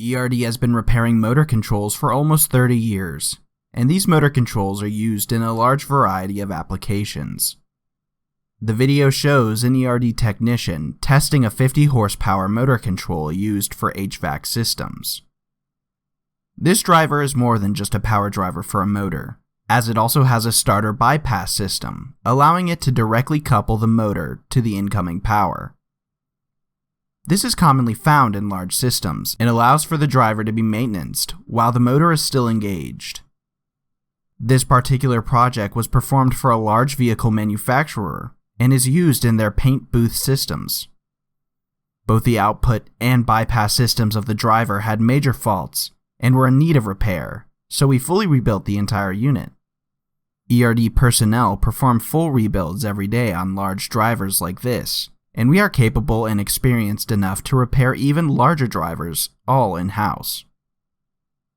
ERD has been repairing motor controls for almost 30 years, and these motor controls are used in a large variety of applications. The video shows an ERD technician testing a 50 horsepower motor control used for HVAC systems. This driver is more than just a power driver for a motor, as it also has a starter bypass system, allowing it to directly couple the motor to the incoming power. This is commonly found in large systems and allows for the driver to be maintained while the motor is still engaged. This particular project was performed for a large vehicle manufacturer and is used in their paint booth systems. Both the output and bypass systems of the driver had major faults and were in need of repair, so we fully rebuilt the entire unit. ERD personnel perform full rebuilds every day on large drivers like this, and we are capable and experienced enough to repair even larger drivers all in-house.